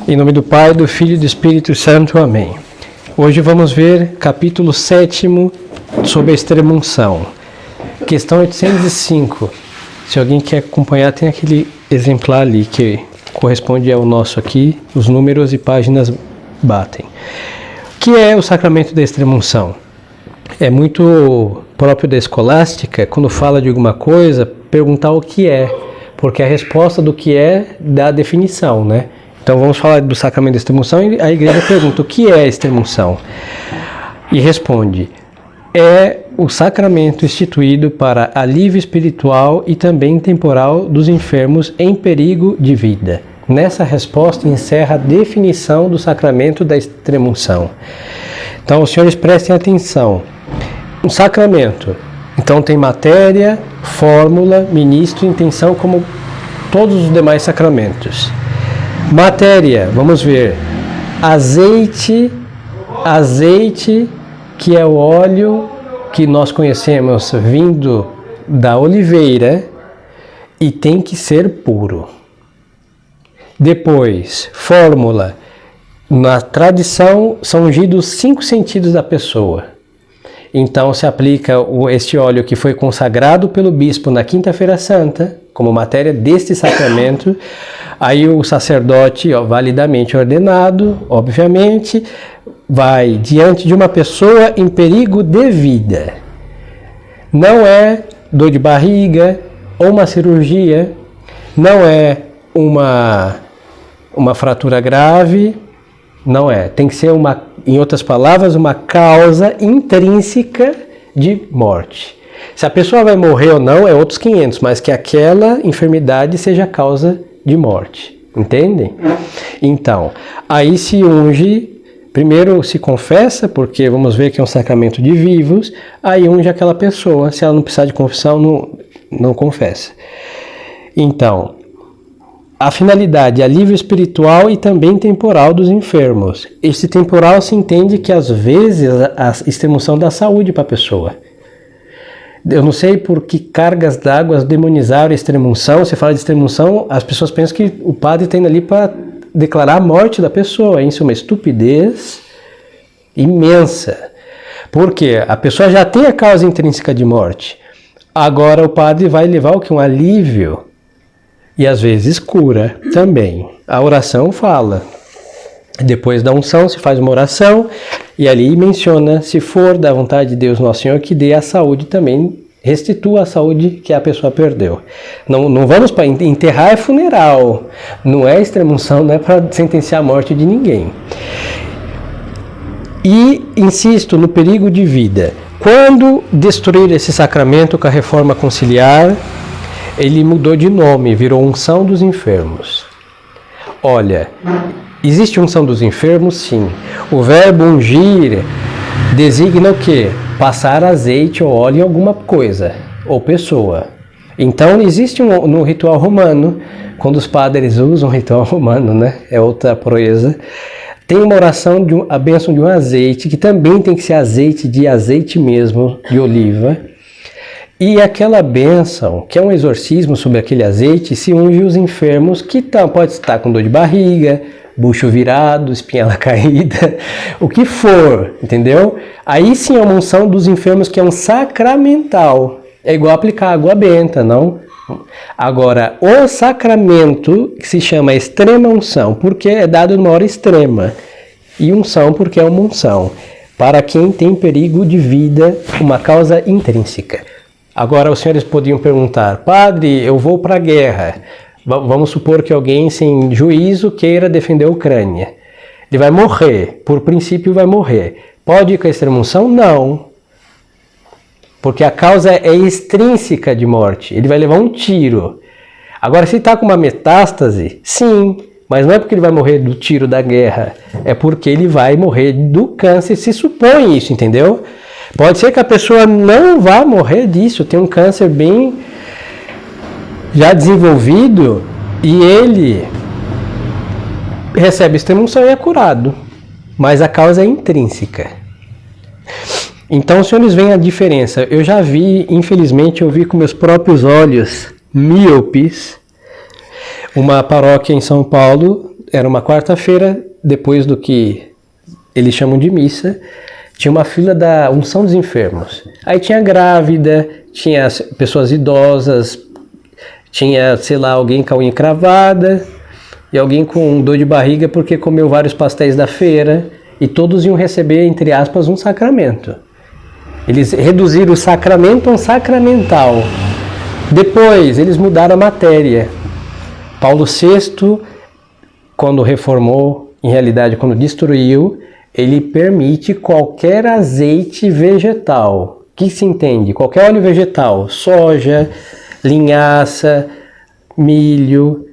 Em nome do Pai, do Filho e do Espírito Santo. Amém. Hoje vamos ver capítulo 7 sobre a extrema-unção. Questão 805. Se alguém quer acompanhar, tem aquele exemplar ali que corresponde ao nosso aqui. Os números e páginas batem. O que é o sacramento da extrema-unção? É muito próprio da escolástica, quando fala de alguma coisa, perguntar o que é. Porque a resposta do que é dá a definição, né? Então vamos falar do sacramento da extrema-unção e a igreja pergunta o que é a extrema-unção? E responde, é o sacramento instituído para alívio espiritual e também temporal dos enfermos em perigo de vida. Nessa resposta encerra a definição do sacramento da extrema-unção. Então os senhores prestem atenção. Um sacramento, então tem matéria, fórmula, ministro e intenção como todos os demais sacramentos. Matéria, vamos ver, azeite, que é o óleo que nós conhecemos vindo da oliveira e tem que ser puro. Depois, fórmula, na tradição são ungidos 5 sentidos da pessoa. Então se aplica este óleo que foi consagrado pelo bispo na Quinta-feira Santa, como matéria deste sacramento. Aí o sacerdote, validamente ordenado, obviamente, vai diante de uma pessoa em perigo de vida. Não é dor de barriga ou uma cirurgia, não é uma fratura grave, não é. Tem que ser em outras palavras, uma causa intrínseca de morte. Se a pessoa vai morrer ou não é outros 500, mas que aquela enfermidade seja a causa de morte. Entendem? Então, aí se unge, primeiro se confessa, porque vamos ver que é um sacramento de vivos, aí unge aquela pessoa. Se ela não precisar de confissão, não confessa. Então, a finalidade é alívio espiritual e também temporal dos enfermos. Esse temporal se entende que às vezes a extrema-unção dá saúde para a pessoa. Eu não sei por que cargas d'água demonizaram a extrema-unção. Se fala de extrema-unção, as pessoas pensam que o padre está indo ali para declarar a morte da pessoa. Isso é uma estupidez imensa. Porque a pessoa já tem a causa intrínseca de morte. Agora o padre vai levar o que? Um alívio. E às vezes cura também. A oração fala. Depois da unção se faz uma oração e ali menciona, se for da vontade de Deus Nosso Senhor, que dê a saúde também, restitua a saúde que a pessoa perdeu. Não vamos para enterrar, é funeral, não é extrema-unção, não é para sentenciar a morte de ninguém. E insisto no perigo de vida. Quando destruir esse sacramento com a reforma conciliar, ele mudou de nome, virou unção dos enfermos. Olha, existe unção dos enfermos? Sim. O verbo ungir designa o quê? Passar azeite ou óleo em alguma coisa ou pessoa. Então existe no ritual romano, quando os padres usam o ritual romano, né? É outra proeza. Tem uma oração a bênção de um azeite, que também tem que ser azeite mesmo, de oliva. E aquela bênção, que é um exorcismo sobre aquele azeite, se unge os enfermos que pode estar com dor de barriga, bucho virado, espinhela caída, o que for, entendeu? Aí sim é uma unção dos enfermos que é um sacramental. É igual aplicar água benta, não? Agora, o sacramento que se chama extrema-unção, porque é dado numa hora extrema. E unção porque é uma unção. Para quem tem perigo de vida, uma causa intrínseca. Agora os senhores podiam perguntar, padre, eu vou para a guerra. Vamos supor que alguém sem juízo queira defender a Ucrânia. Ele vai morrer, por princípio vai morrer. Pode ir com a extrema-unção? Não. Porque a causa é extrínseca de morte. Ele vai levar um tiro. Agora, se está com uma metástase, sim. Mas não é porque ele vai morrer do tiro da guerra. É porque ele vai morrer do câncer. Se supõe isso, entendeu? Pode ser que a pessoa não vá morrer disso. Tem um câncer bem já desenvolvido e ele recebe extrema-unção e é curado. Mas a causa é intrínseca. Então, os senhores veem a diferença. Eu já vi, infelizmente, eu vi com meus próprios olhos míopes uma paróquia em São Paulo era uma quarta-feira, depois do que eles chamam de missa, tinha uma fila da unção dos enfermos. Aí tinha grávida, tinha pessoas idosas, tinha, sei lá, alguém com a unha cravada e alguém com dor de barriga porque comeu vários pastéis da feira, e todos iam receber, entre aspas, um sacramento. Eles reduziram o sacramento a um sacramental. Depois, eles mudaram a matéria. Paulo VI, quando reformou, em realidade, quando destruiu, ele permite qualquer azeite vegetal. O que se entende? Qualquer óleo vegetal, soja, linhaça, milho,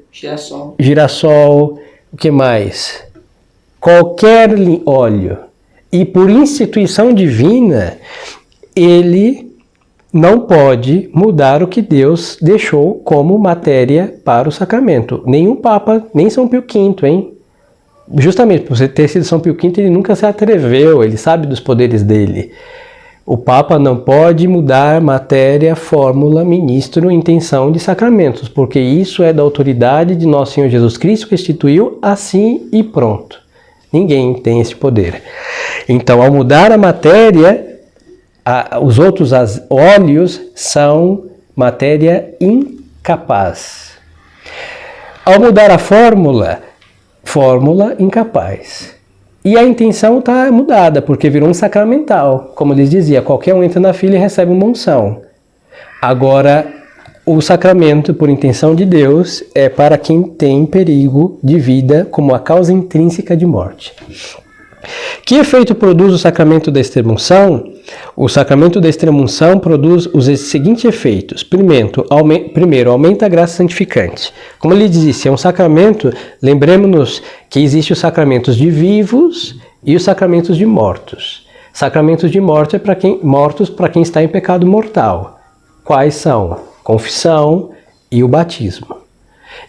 girassol, o que mais? Qualquer óleo. E por instituição divina, ele não pode mudar o que Deus deixou como matéria para o sacramento. Nenhum Papa, nem São Pio V, hein? Justamente por você ter sido São Pio V, ele nunca se atreveu, ele sabe dos poderes dele. O Papa não pode mudar matéria, fórmula, ministro, intenção de sacramentos, porque isso é da autoridade de nosso Senhor Jesus Cristo, que instituiu assim e pronto. Ninguém tem esse poder. Então, ao mudar a matéria, os outros óleos são matéria incapaz. Ao mudar a fórmula incapaz. E a intenção está mudada, porque virou um sacramental. Como eles diziam, qualquer um entra na fila e recebe uma unção. Agora, o sacramento, por intenção de Deus, é para quem tem perigo de vida como a causa intrínseca de morte. Que efeito produz o sacramento da extrema-unção? O sacramento da extrema-unção produz os seguintes efeitos. Primeiro, aumenta a graça santificante. Como ele disse, é um sacramento, lembremos-nos que existem os sacramentos de vivos e os sacramentos de mortos. Sacramentos de morte é mortos para quem está em pecado mortal. Quais são? Confissão e o batismo.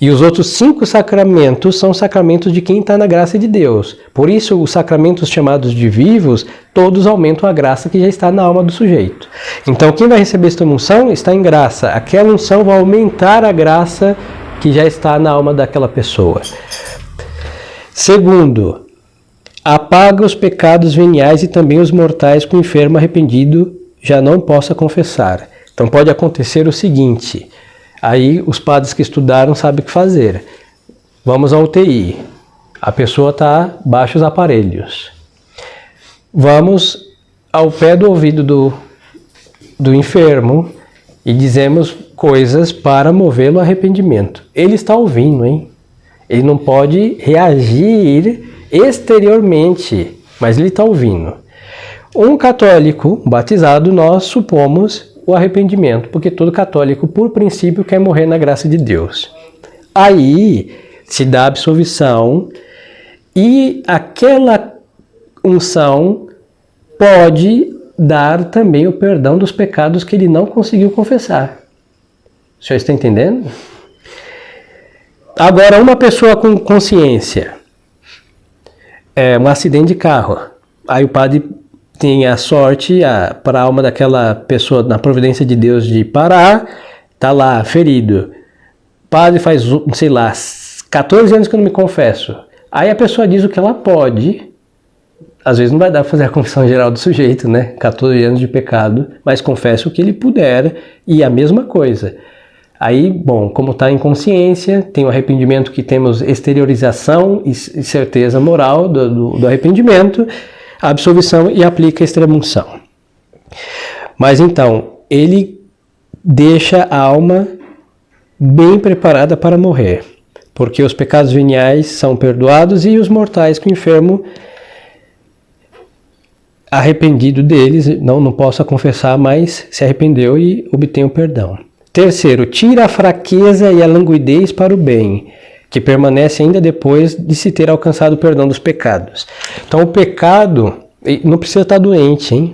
E os outros 5 sacramentos são sacramentos de quem está na graça de Deus. Por isso, os sacramentos chamados de vivos, todos aumentam a graça que já está na alma do sujeito. Então, quem vai receber esta unção está em graça. Aquela unção vai aumentar a graça que já está na alma daquela pessoa. Segundo, apaga os pecados veniais e também os mortais que o enfermo arrependido já não possa confessar. Então, pode acontecer o seguinte... Aí os padres que estudaram sabem o que fazer. Vamos ao UTI. A pessoa está baixo os aparelhos. Vamos ao pé do ouvido do enfermo e dizemos coisas para movê-lo ao arrependimento. Ele está ouvindo, hein? Ele não pode reagir exteriormente, mas ele está ouvindo. Um católico batizado, nós supomos o arrependimento, porque todo católico, por princípio, quer morrer na graça de Deus. Aí se dá a absolvição e aquela unção pode dar também o perdão dos pecados que ele não conseguiu confessar. O senhor está entendendo? Agora, uma pessoa com consciência, um acidente de carro, aí o padre tem a sorte para a alma daquela pessoa, na providência de Deus, de parar, está lá, ferido. Padre faz, sei lá, 14 anos que eu não me confesso. Aí a pessoa diz o que ela pode. Às vezes não vai dar para fazer a confissão geral do sujeito, né? 14 anos de pecado, mas confessa o que ele puder e a mesma coisa. Aí, bom, como está em consciência, tem o arrependimento que temos exteriorização e certeza moral do arrependimento, a absolvição e aplica a extrema-unção. Mas então, ele deixa a alma bem preparada para morrer, porque os pecados veniais são perdoados e os mortais que o enfermo, arrependido deles, não possa confessar, mas se arrependeu e obtém o perdão. Terceiro, tira a fraqueza e a languidez para o bem, que permanece ainda depois de se ter alcançado o perdão dos pecados. Então o pecado, não precisa estar doente, hein?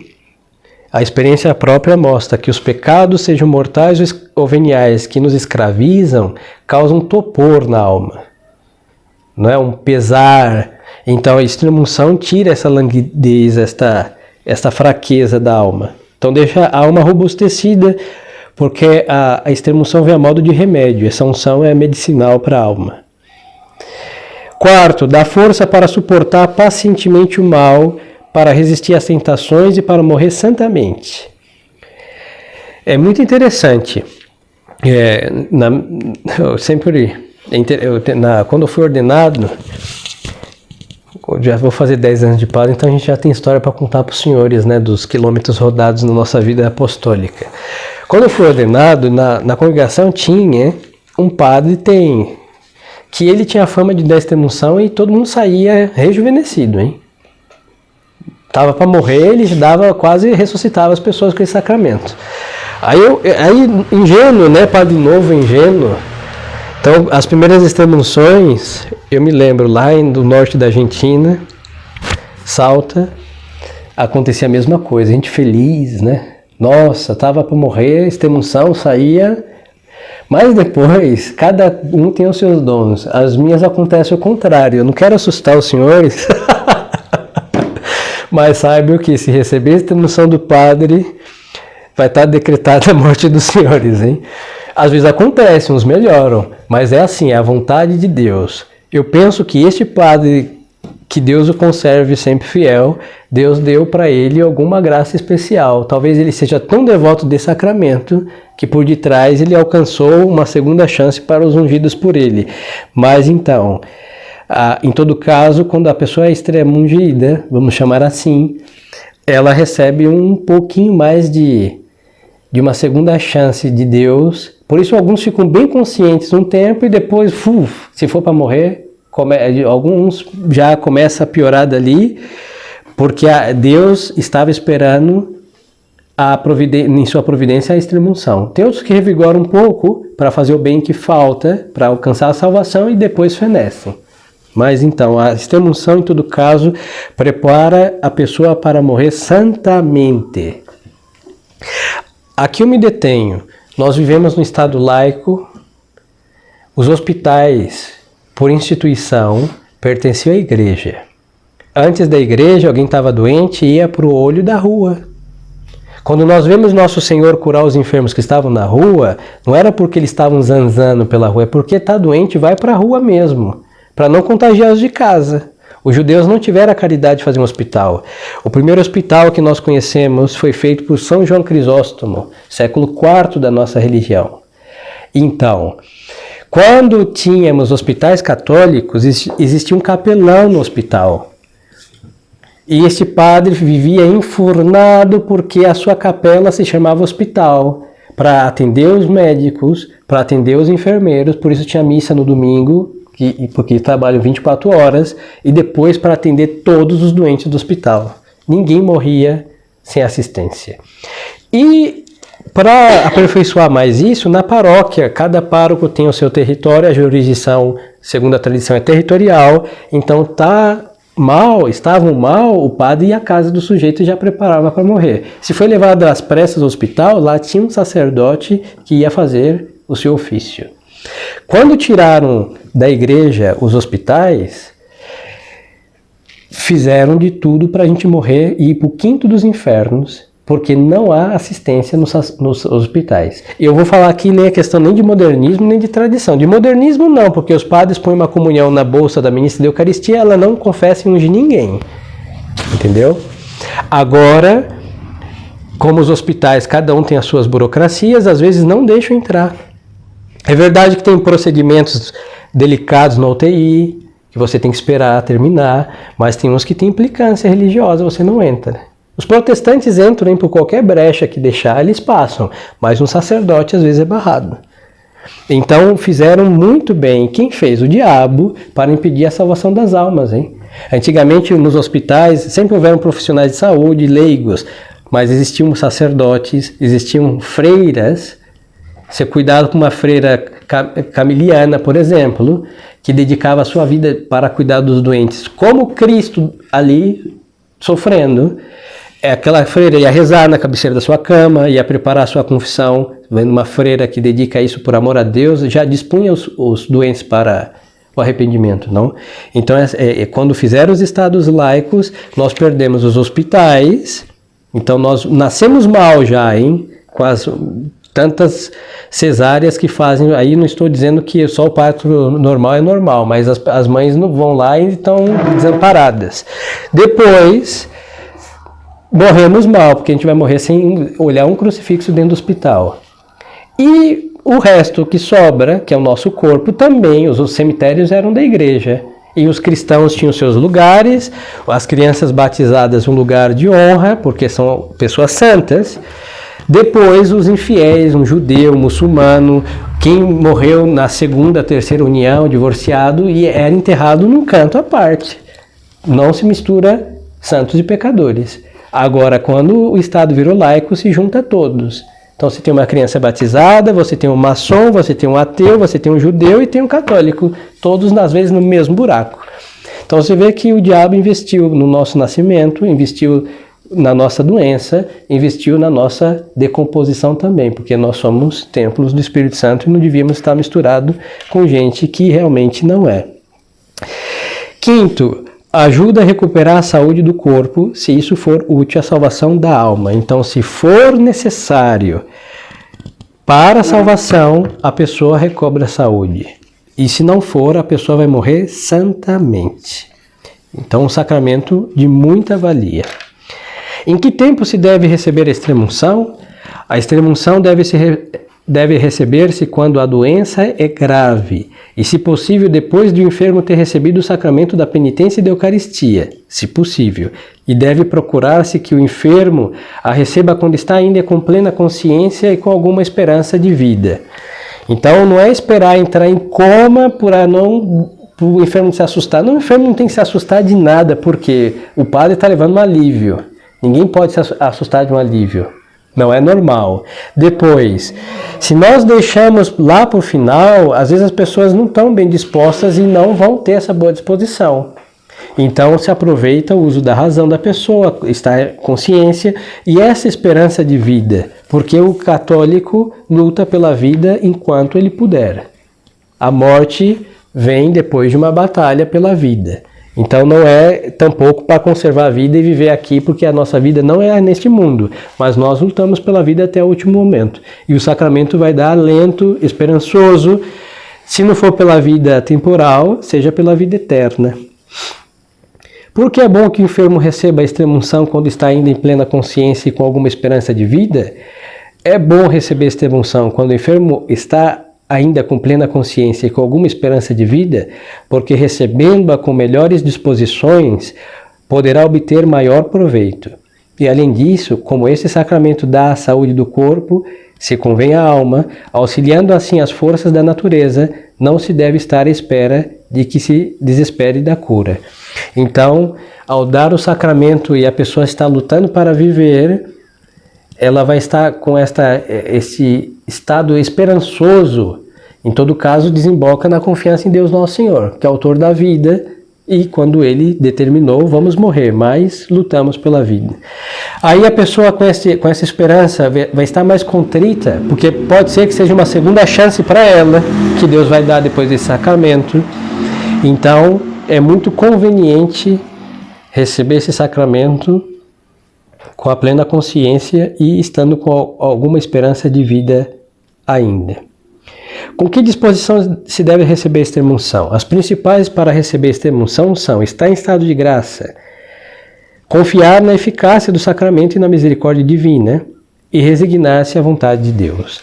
A experiência própria mostra que os pecados, sejam mortais ou veniais, que nos escravizam, causam torpor na alma. Não é um pesar. Então a extrema-unção tira essa languidez, esta fraqueza da alma. Então deixa a alma robustecida, porque a extrema-unção vem a modo de remédio. Essa unção é medicinal para a alma. Quarto, dá força para suportar pacientemente o mal, para resistir às tentações e para morrer santamente. É muito interessante. Quando eu fui ordenado, já vou fazer 10 anos de padre, então a gente já tem história para contar para os senhores, né, dos quilômetros rodados na nossa vida apostólica. Quando eu fui ordenado, na congregação tinha um padre que ele tinha fama de dar extremunção e todo mundo saía rejuvenescido, hein? Tava para morrer, ele quase ressuscitava as pessoas com esse sacramento. Aí ingênuo, né, padre novo, ingênuo. Então, as primeiras extremunções, eu me lembro, lá do norte da Argentina, Salta, acontecia a mesma coisa, a gente feliz, né? Nossa, tava para morrer, extremunção, saía. Mas depois, cada um tem os seus dons. As minhas acontecem o contrário. Eu não quero assustar os senhores, mas saibam que se receber a extremunção do padre, vai estar decretada a morte dos senhores, hein? Às vezes acontece, uns melhoram, mas é assim, é a vontade de Deus. Eu penso que este padre, que Deus o conserve sempre fiel, Deus deu para ele alguma graça especial. Talvez ele seja tão devoto desse sacramento que por detrás ele alcançou uma segunda chance para os ungidos por ele. Mas então, em todo caso, quando a pessoa é extrema ungida, vamos chamar assim, ela recebe um pouquinho mais de uma segunda chance de Deus. Por isso alguns ficam bem conscientes um tempo e depois, se for para morrer, alguns já começam a piorar dali, porque Deus estava esperando em sua providência a extremunção. Tem outros que revigoram um pouco para fazer o bem que falta, para alcançar a salvação e depois fenecem. Mas então, a extremunção, em todo caso, prepara a pessoa para morrer santamente. Aqui eu me detenho. Nós vivemos no Estado laico. Os hospitais, por instituição, pertenciam à igreja. Antes da igreja, alguém estava doente e ia para o olho da rua. Quando nós vemos Nosso Senhor curar os enfermos que estavam na rua, não era porque eles estavam zanzando pela rua, é porque está doente, vai para a rua mesmo, para não contagiar os de casa. Os judeus não tiveram a caridade de fazer um hospital. O primeiro hospital que nós conhecemos foi feito por São João Crisóstomo, século IV da nossa religião. Então, quando tínhamos hospitais católicos, existia um capelão no hospital. E esse padre vivia enfurnado porque a sua capela se chamava hospital, para atender os médicos, para atender os enfermeiros, por isso tinha missa no domingo, porque trabalham 24 horas, e depois para atender todos os doentes do hospital. Ninguém morria sem assistência. E para aperfeiçoar mais isso, na paróquia, cada pároco tem o seu território, a jurisdição, segundo a tradição, é territorial, então estavam mal, o padre ia à casa do sujeito e já preparava para morrer. Se foi levado às pressas ao hospital, lá tinha um sacerdote que ia fazer o seu ofício. Quando tiraram da igreja os hospitais, fizeram de tudo para a gente morrer e ir para o quinto dos infernos, porque não há assistência nos hospitais. Eu vou falar aqui nem a questão nem de modernismo, nem de tradição. De modernismo não, porque os padres põem uma comunhão na bolsa da ministra da Eucaristia, ela não confessa e unge ninguém. Entendeu? Agora, como os hospitais, cada um tem as suas burocracias, às vezes não deixam entrar. É verdade que tem procedimentos delicados na UTI, que você tem que esperar terminar, mas tem uns que tem implicância religiosa, você não entra. Os protestantes entram por qualquer brecha que deixar, eles passam, mas um sacerdote às vezes é barrado. Então fizeram muito bem, quem fez? O diabo, para impedir a salvação das almas, hein? Antigamente nos hospitais sempre houveram profissionais de saúde, leigos, mas existiam sacerdotes, existiam freiras. Ser cuidado com uma freira camiliana, por exemplo, que dedicava a sua vida para cuidar dos doentes, como Cristo ali sofrendo. Aquela freira ia rezar na cabeceira da sua cama, ia preparar a sua confissão, vendo uma freira que dedica isso por amor a Deus, já dispunha os doentes para o arrependimento, não? Então, quando fizeram os estados laicos, nós perdemos os hospitais, então nós nascemos mal já, hein? tantas cesáreas que fazem, aí não estou dizendo que só o parto normal é normal, mas as mães não vão lá e estão desamparadas. Depois, morremos mal, porque a gente vai morrer sem olhar um crucifixo dentro do hospital. E o resto que sobra, que é o nosso corpo, também, os cemitérios eram da igreja. E os cristãos tinham seus lugares, as crianças batizadas um lugar de honra, porque são pessoas santas. Depois os infiéis, um judeu, um muçulmano, quem morreu na segunda, terceira união, divorciado, e era enterrado num canto à parte. Não se mistura santos e pecadores. Agora, quando o Estado virou laico, se junta a todos. Então você tem uma criança batizada, você tem um maçom, você tem um ateu, você tem um judeu e tem um católico, todos às vezes no mesmo buraco. Então você vê que o diabo investiu no nosso nascimento, investiu na nossa doença, investiu na nossa decomposição também, porque nós somos templos do Espírito Santo e não devíamos estar misturado com gente que realmente não é. Quinto, ajuda a recuperar a saúde do corpo, se isso for útil à salvação da alma. Então, se for necessário para a salvação, a pessoa recobra a saúde. E se não for, a pessoa vai morrer santamente. Então, um sacramento de muita valia. Em que tempo se deve receber a extrema-unção? A extrema-unção deve receber-se quando a doença é grave e, se possível, depois de o enfermo ter recebido o sacramento da penitência e da Eucaristia, se possível, e deve procurar-se que o enfermo a receba quando está ainda com plena consciência e com alguma esperança de vida. Então, não é esperar entrar em coma para o enfermo se assustar. Não, o enfermo não tem que se assustar de nada, porque o padre está levando um alívio. Ninguém pode se assustar de um alívio. Não é normal. Depois, se nós deixamos lá para o final, às vezes as pessoas não estão bem dispostas e não vão ter essa boa disposição. Então se aproveita o uso da razão da pessoa, está consciência e essa esperança de vida, porque o católico luta pela vida enquanto ele puder. A morte vem depois de uma batalha pela vida. Então não é tampouco para conservar a vida e viver aqui, porque a nossa vida não é neste mundo, mas nós lutamos pela vida até o último momento. E o sacramento vai dar alento esperançoso, se não for pela vida temporal, seja pela vida eterna. Por que é bom que o enfermo receba a extrema-unção quando está ainda em plena consciência e com alguma esperança de vida? É bom receber a extrema-unção quando o enfermo está ainda com plena consciência e com alguma esperança de vida, porque recebendo-a com melhores disposições, poderá obter maior proveito. E além disso, como esse sacramento dá a saúde do corpo, se convém à alma, auxiliando assim as forças da natureza, não se deve estar à espera de que se desespere da cura. Então, ao dar o sacramento e a pessoa está lutando para viver, ela vai estar com esse estado esperançoso. Em todo caso, desemboca na confiança em Deus Nosso Senhor, que é autor da vida, e quando Ele determinou, vamos morrer, mas lutamos pela vida. Aí a pessoa com essa esperança vai estar mais contrita, porque pode ser que seja uma segunda chance para ela, que Deus vai dar depois desse sacramento. Então, é muito conveniente receber esse sacramento com a plena consciência e estando com alguma esperança de vida ainda. Com que disposição se deve receber a extrema-unção? As principais para receber a extrema-unção são estar em estado de graça, confiar na eficácia do sacramento e na misericórdia divina e resignar-se à vontade de Deus.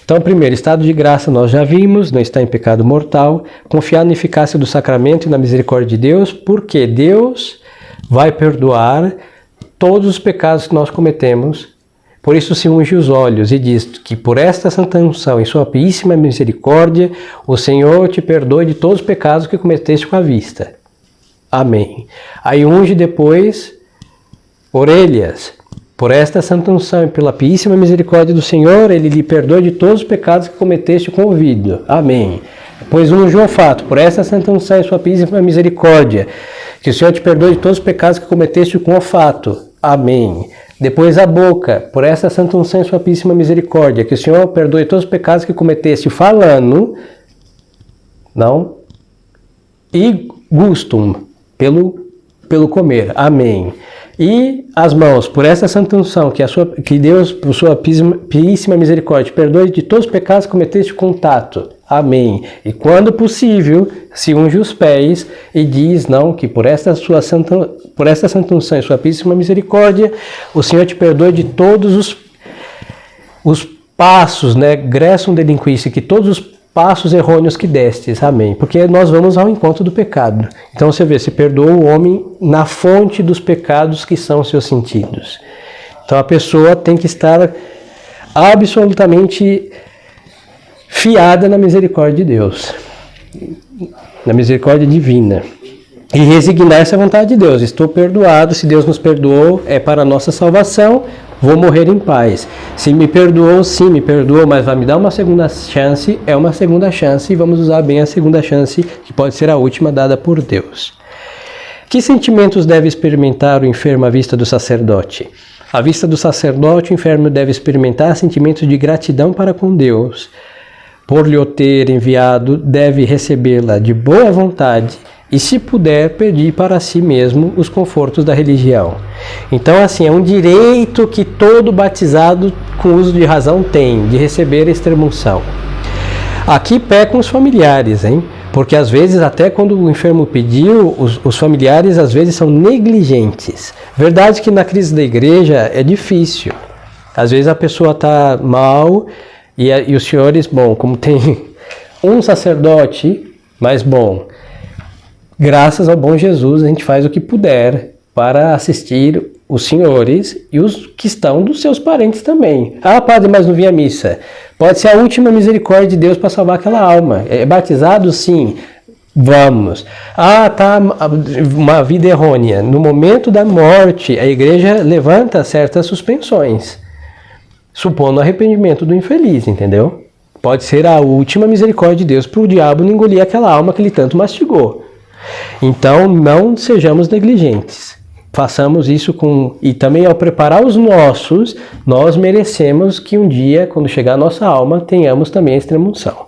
Então, primeiro, estado de graça nós já vimos, não está em pecado mortal, confiar na eficácia do sacramento e na misericórdia de Deus, porque Deus vai perdoar todos os pecados que nós cometemos. Por isso se unge os olhos e diz que por esta santa unção e sua piíssima misericórdia, o Senhor te perdoe de todos os pecados que cometeste com a vista. Amém. Aí unge depois orelhas. Por esta santa unção e pela piíssima misericórdia do Senhor, Ele lhe perdoe de todos os pecados que cometeste com o ouvido. Amém. Depois unge o olfato. Por esta santa unção e sua piíssima misericórdia, que o Senhor te perdoe de todos os pecados que cometeste com o olfato. Amém. Depois a boca, por essa santa unção e sua piíssima misericórdia, que o Senhor perdoe todos os pecados que cometeste falando, não? E gustum, pelo comer. Amém. E as mãos, por essa santa unção, que Deus, por sua piíssima misericórdia, perdoe de todos os pecados que cometeste contato. Amém. E quando possível, se unge os pés e diz, não, que por esta santa unção e sua piíssima misericórdia, o Senhor te perdoe de todos os passos, né, gressum delinquice, que todos os passos errôneos que destes, amém, porque nós vamos ao encontro do pecado. Então você vê, se perdoa o homem na fonte dos pecados que são seus sentidos. Então a pessoa tem que estar absolutamente fiada na misericórdia de Deus, na misericórdia divina. E resignar essa vontade de Deus. Estou perdoado, se Deus nos perdoou, é para a nossa salvação, vou morrer em paz. Se me perdoou, sim, me perdoou, mas vai me dar uma segunda chance, é uma segunda chance, e vamos usar bem a segunda chance, que pode ser a última dada por Deus. Que sentimentos deve experimentar o enfermo à vista do sacerdote? À vista do sacerdote, o enfermo deve experimentar sentimentos de gratidão para com Deus. Por lhe o ter enviado, deve recebê-la de boa vontade, e se puder, pedir para si mesmo os confortos da religião. Então, assim, é um direito que todo batizado com uso de razão tem, de receber a extrema-unção. Aqui pecam os familiares, hein? Porque às vezes, até quando o enfermo pediu, os familiares às vezes são negligentes. Verdade que na crise da igreja é difícil. Às vezes a pessoa está mal e os senhores, bom, como tem um sacerdote, mas bom, graças ao bom Jesus, a gente faz o que puder para assistir os senhores e os que estão dos seus parentes também. Ah, padre, mas não vi a missa. Pode ser a última misericórdia de Deus para salvar aquela alma. É batizado? Sim. Vamos. Ah, tá uma vida errônea. No momento da morte, a igreja levanta certas suspensões, supondo arrependimento do infeliz, entendeu? Pode ser a última misericórdia de Deus para o diabo não engolir aquela alma que ele tanto mastigou. Então, não sejamos negligentes. Façamos isso e também ao preparar os nossos, nós merecemos que um dia, quando chegar a nossa alma, tenhamos também a extrema-unção.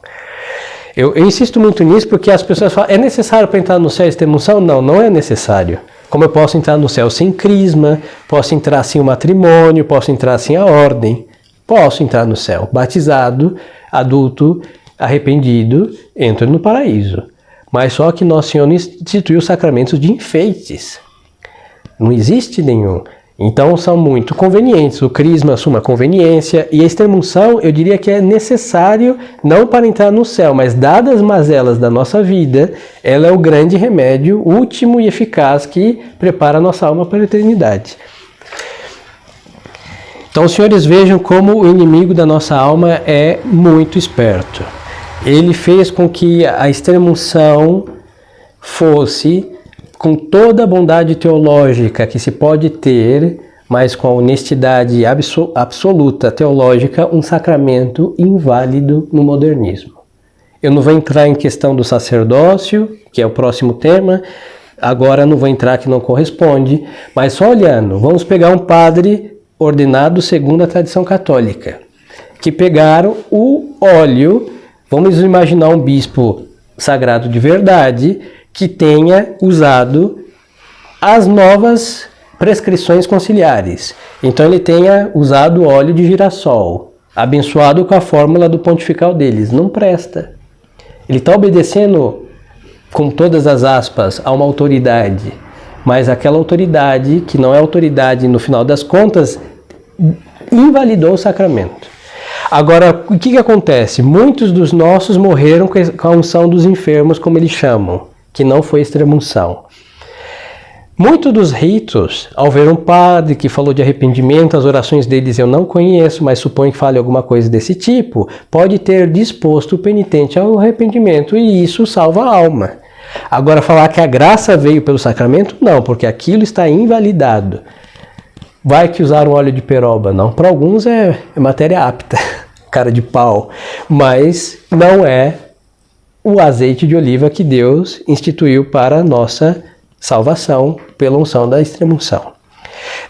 Eu insisto muito nisso porque as pessoas falam, é necessário para entrar no céu a extrema-unção? Não, não é necessário. Como eu posso entrar no céu sem crisma, posso entrar sem o matrimônio, posso entrar sem a ordem, posso entrar no céu batizado, adulto, arrependido, entro no paraíso. Mas só que Nosso Senhor instituiu sacramentos de enfeites. Não existe nenhum. Então são muito convenientes. O crisma assume a conveniência e a extrema-unção eu diria que é necessário não para entrar no céu, mas dadas as mazelas da nossa vida, ela é o grande remédio último e eficaz que prepara a nossa alma para a eternidade. Então os senhores vejam como o inimigo da nossa alma é muito esperto. Ele fez com que a extrema-unção fosse, com toda a bondade teológica que se pode ter, mas com a honestidade absoluta teológica, um sacramento inválido no modernismo. Eu não vou entrar em questão do sacerdócio, que é o próximo tema, agora não vou entrar que não corresponde, mas só olhando, vamos pegar um padre ordenado segundo a tradição católica, que pegaram o óleo. Vamos imaginar um bispo sagrado de verdade que tenha usado as novas prescrições conciliares. Então ele tenha usado óleo de girassol, abençoado com a fórmula do pontifical deles. Não presta. Ele está obedecendo, com todas as aspas, a uma autoridade, mas aquela autoridade, que não é autoridade no final das contas, invalidou o sacramento. Agora, o que acontece? Muitos dos nossos morreram com a unção dos enfermos, como eles chamam, que não foi extrema-unção. Muitos dos ritos, ao ver um padre que falou de arrependimento, as orações deles eu não conheço, mas suponho que fale alguma coisa desse tipo, pode ter disposto o penitente ao arrependimento e isso salva a alma. Agora, falar que a graça veio pelo sacramento, não, porque aquilo está invalidado. Vai que usaram óleo de peroba, não. Para alguns é matéria apta, cara de pau, mas não é o azeite de oliva que Deus instituiu para a nossa salvação pela unção da extrema-unção.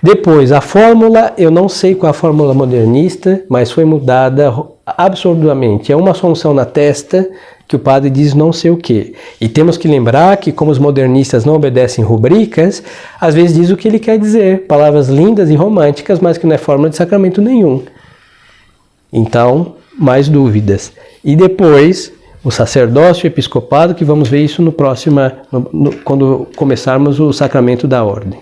Depois, a fórmula, eu não sei qual é a fórmula modernista, mas foi mudada absurdamente. É uma só unção na testa que o padre diz não sei o quê. E temos que lembrar que, como os modernistas não obedecem rubricas, às vezes diz o que ele quer dizer, palavras lindas e românticas, mas que não é forma de sacramento nenhum. Então, mais dúvidas. E depois, o sacerdócio e o episcopado, que vamos ver isso no próximo, quando começarmos o sacramento da ordem.